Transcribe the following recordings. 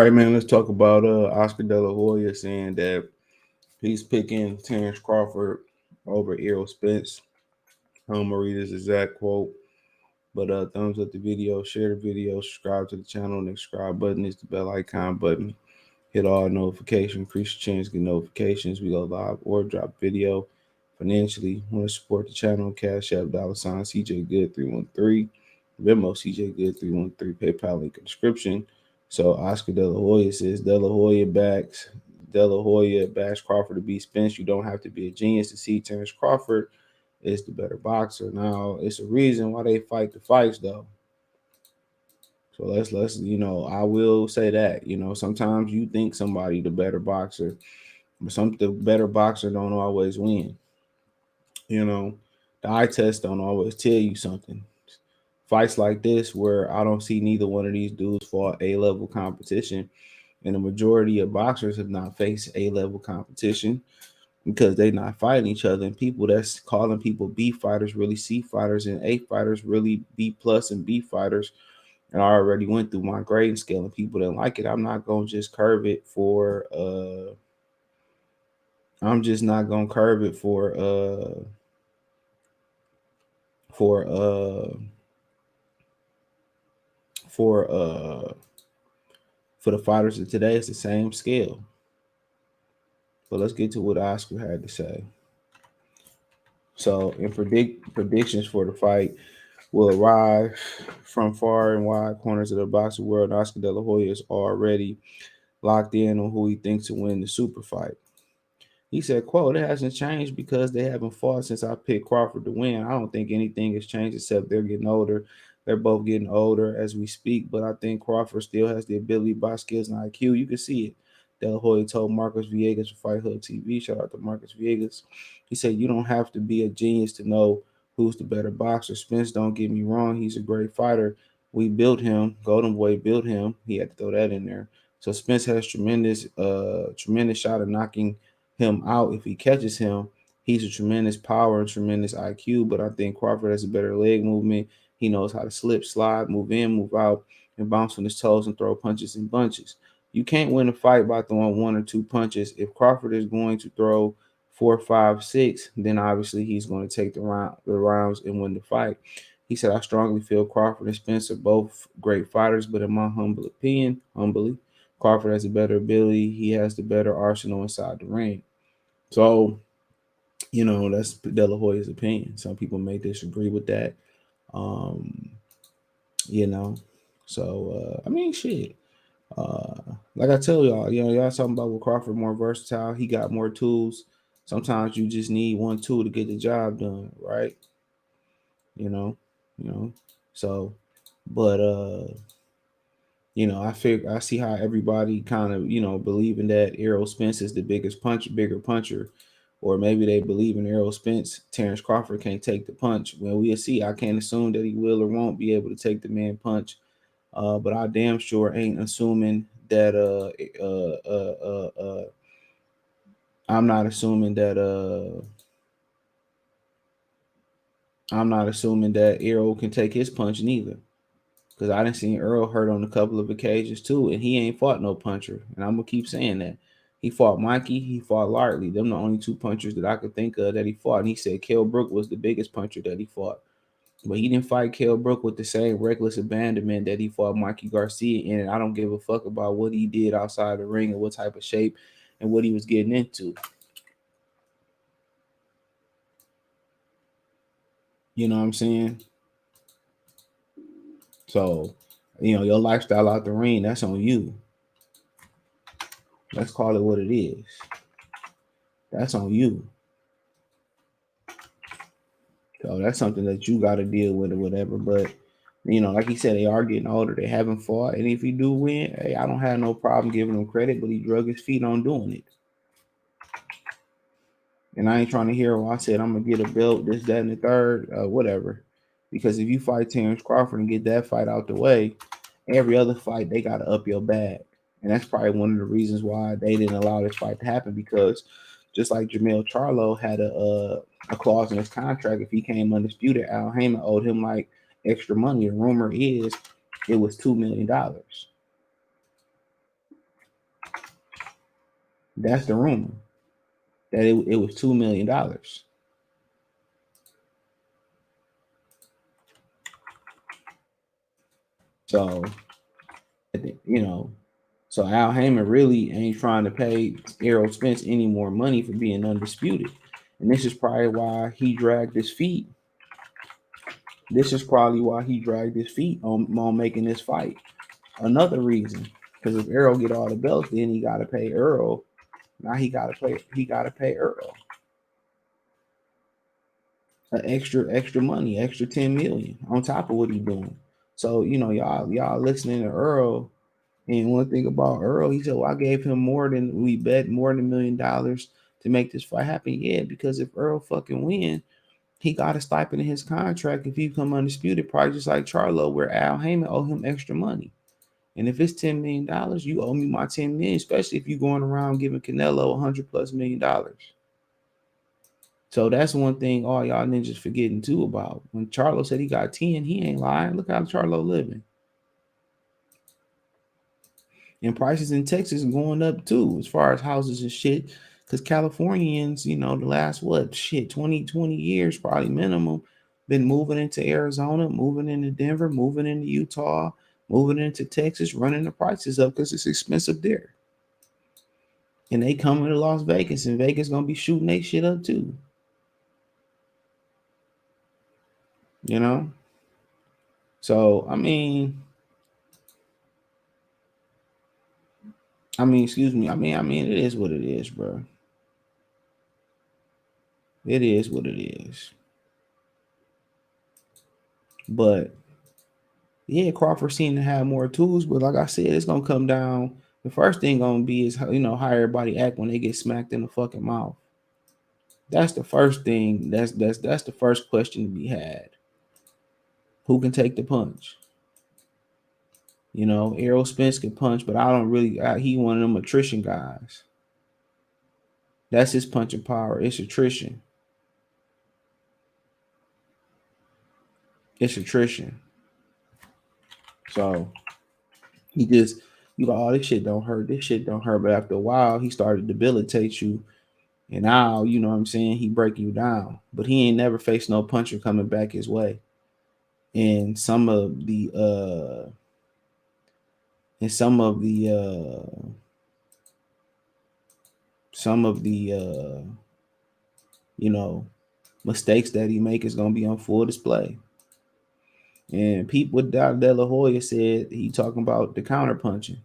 right, man. Let's talk about Oscar De La Hoya saying that he's picking Terrence Crawford over Errol Spence. I'm gonna read his exact quote. But thumbs up the video, share the video, subscribe to the channel. And the subscribe button is the bell icon button. Hit all notifications, increase your chance to get notifications. We go live or drop video. Financially, want to support the channel? Cash App $ CJ Good 313, Venmo CJ Good 313, PayPal link in description. So Oscar De La Hoya says De La Hoya backs Crawford to beat Spence. You don't have to be a genius to see Terrence Crawford is the better boxer. Now it's a reason why they fight the fights though. So let's I will say that sometimes you think somebody the better boxer, but the better boxer don't always win. You know, the eye test don't always tell you something. Fights like this where I don't see neither one of these dudes fought A-level competition, and the majority of boxers have not faced A-level competition because they not fighting each other. And people that's calling people B fighters really C fighters, and A fighters really B plus and B fighters. And I already went through my grading scale, and people didn't like it. I'm not gonna just curve it for. I'm just not gonna curve it for uh for uh for the fighters of today. It's the same scale. But let's get to what Oscar had to say. So, in predictions for the fight will arrive from far and wide corners of the boxing world. Oscar De La Hoya is already locked in on who he thinks to win the super fight. He said, quote, "It hasn't changed because they haven't fought since I picked Crawford to win. I don't think anything has changed except they're getting older. They're both getting older as we speak, but I think Crawford still has the ability by skills and IQ. You can see it." De La Hoya told Marcus Villegas for Fight Hub TV. Shout out to Marcus Villegas. He said, "You don't have to be a genius to know who's the better boxer. Spence, don't get me wrong, he's a great fighter. We built him. Golden Boy built him." He had to throw that in there. So Spence has tremendous shot of knocking him out if he catches him. He's a tremendous power and tremendous IQ, but I think Crawford has a better leg movement. He knows how to slip, slide, move in, move out, and bounce on his toes and throw punches in bunches. You can't win a fight by throwing one or two punches. If Crawford is going to throw four, five, six, then obviously he's going to take the rounds and win the fight. He said, "I strongly feel Crawford and Spence are both great fighters, but in my humble opinion, Crawford has a better ability. He has the better arsenal inside the ring." So, that's De La Hoya's opinion. Some people may disagree with that. Um, you know, so I mean, shit. Uh, like I tell y'all, y'all talking about with Crawford more versatile. He got more tools. Sometimes you just need one tool to get the job done, right? You know, you know. So, but I see how everybody kind of, believing that Errol Spence is the bigger puncher, or maybe they believe in Errol Spence. Terrence Crawford can't take the punch. Well, we'll see. I can't assume that he will or won't be able to take the man punch. But I damn sure ain't assuming that I'm not assuming that Errol can take his punch neither. Because I didn't see Earl hurt on a couple of occasions too, and he ain't fought no puncher. And I'm gonna keep saying that. He fought Mikey, he fought Lartley. Them the only two punchers that I could think of that he fought. And he said Kell Brook was the biggest puncher that he fought. But he didn't fight Kell Brook with the same reckless abandonment that he fought Mikey Garcia in. And I don't give a fuck about what he did outside the ring and what type of shape and what he was getting into. You know what I'm saying? So, your lifestyle out the ring, that's on you. Let's call it what it is. That's on you. So that's something that you got to deal with or whatever. But, like he said, they are getting older. They haven't fought. And if he do win, hey, I don't have no problem giving him credit, but he drug his feet on doing it. And I ain't trying to hear, I said, I'm going to get a belt, this, that, and the third, whatever. Because if you fight Terrence Crawford and get that fight out the way, every other fight, they got to up your bag. And that's probably one of the reasons why they didn't allow this fight to happen, because just like Jamel Charlo had a clause in his contract, if he came undisputed, Al Heyman owed him like extra money. The rumor is it was $2 million. That's the rumor. That it was $2 million. So you know, so Al Heyman really ain't trying to pay Errol Spence any more money for being undisputed. And this is probably why he dragged his feet. This is probably why he dragged his feet on making this fight. Another reason, because if Errol get all the belts, then he got to pay Earl. Now he got to pay Earl extra money, extra 10 million on top of what he doing. So y'all listening to Earl. And one thing about Earl, he said, well, I gave him we bet more than $1 million to make this fight happen. Yeah, because if Earl fucking win, he got a stipend in his contract if he come undisputed, probably just like Charlo, where Al Heyman owe him extra money. And if it's $10 million, you owe me my 10 million, especially if you going around giving Canelo $100+ million. So that's one thing all y'all ninjas forgetting too about. When Charlo said he got 10, he ain't lying. Look how Charlo living. And prices in Texas are going up too, as far as houses and shit. Because Californians, the last 20 years, probably minimum, been moving into Arizona, moving into Denver, moving into Utah, moving into Texas, running the prices up because it's expensive there. And they coming to Las Vegas, and Vegas gonna be shooting their shit up too. You know? So excuse me. It is what it is, bro. It is what it is. But yeah, Crawford seemed to have more tools, but like I said, it's gonna come down. The first thing gonna be is how everybody act when they get smacked in the fucking mouth. That's the first thing. That's the first question to be had. Who can take the punch? Errol Spence can punch, but I don't really. He one of them attrition guys. That's his punching power. It's attrition. It's attrition. So he just oh, this shit don't hurt. This shit don't hurt. But after a while, he started to debilitate you. And now, you know what I'm saying, he break you down. But he ain't never faced no puncher coming back his way. And some of the and some of the you know mistakes that he make is gonna be on full display. And people with De La Hoya said he talking about the counter punching.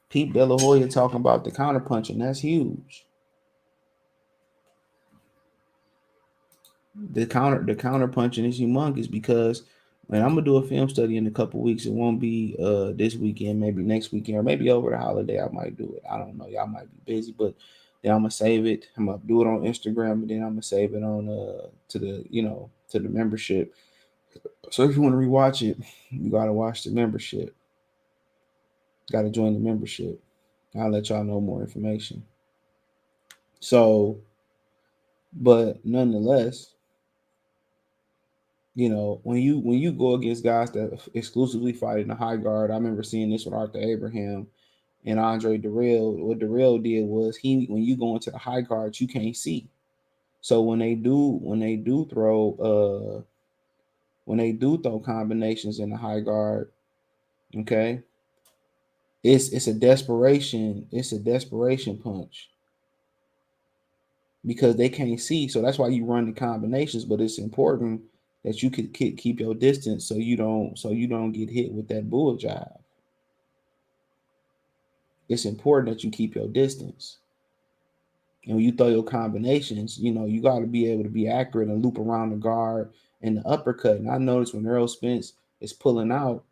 Pete De La Hoya talking about the counter punching. That's huge. The counter punching is humongous because I'm gonna do a film study in a couple weeks. It won't be this weekend, maybe next weekend, or maybe over the holiday. I might do it. I don't know. Y'all might be busy, but then I'm gonna save it. I'm gonna do it on Instagram, and then I'm gonna save it on to the membership. So if you want to rewatch it, you gotta watch the membership. Gotta join the membership. I'll let y'all know more information. So, but nonetheless, when you go against guys that exclusively fight in the high guard, I remember seeing this with Arthur Abraham and Andre Darrell. What Darrell did was when you go into the high guard, you can't see. So when they do throw combinations in the high guard, okay, it's a desperation punch because they can't see. So that's why you run the combinations, but it's important that you could keep your distance so you don't get hit with that bull jive. It's important that you keep your distance. And when you throw your combinations, you got to be able to be accurate and loop around the guard and the uppercut. And I noticed when Errol Spence is pulling out,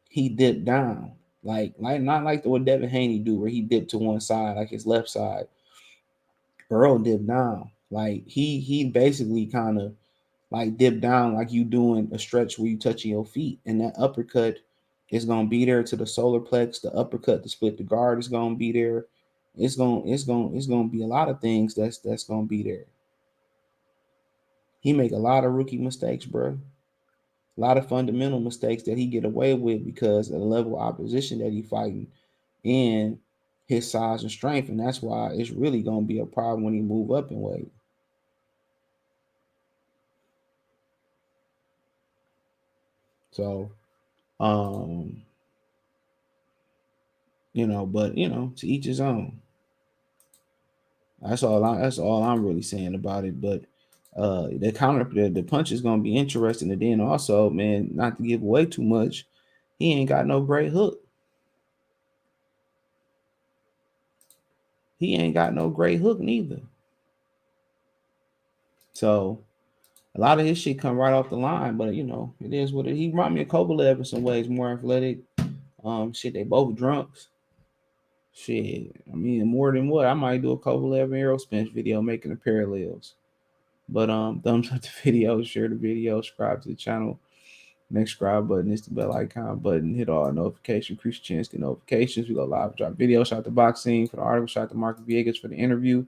he dipped down. Like not like what Devin Haney do, where he dipped to one side, like his left side. Earl dipped down. Like he basically kind of like dip down like you doing a stretch where you touching your feet, and that uppercut is gonna be there to the solar plex. The uppercut to split the guard is gonna be there. It's gonna be a lot of things that's gonna be there. He make a lot of rookie mistakes, bro. A lot of fundamental mistakes that he get away with because of the level of opposition that he fighting. And his size and strength, and that's why it's really gonna be a problem when he move up in weight. So, um, but to each his own. That's all I'm really saying about it. But the punch is gonna be interesting. And then also, man, not to give away too much, he ain't got no great hook. He ain't got no great hook neither. So a lot of his shit come right off the line, but it is what it. He remind me of Kovalev in some ways, more athletic. Shit, they both drunks. Shit, I mean, more than what I might do a Kovalev and Arrow Spence video making the parallels. But thumbs up the video, share the video, subscribe to the channel. Next subscribe button is the bell icon button. Hit all notifications, increase your chance to get notifications. We go live, drop videos, shot the boxing for the article, shot the Mark Viegas for the interview.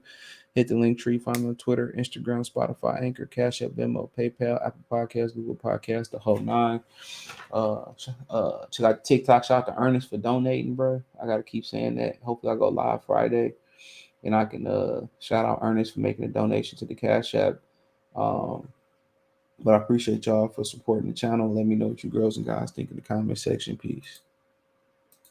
Hit the link tree, find me on Twitter, Instagram, Spotify, Anchor, Cash App, Venmo, PayPal, Apple Podcasts, Google Podcasts, the whole nine. Check out TikTok. Shout out to Ernest for donating, bro. I gotta keep saying that. Hopefully, I go live Friday, and I can shout out Ernest for making a donation to the Cash App. But I appreciate y'all for supporting the channel. Let me know what you girls and guys think in the comment section. Peace.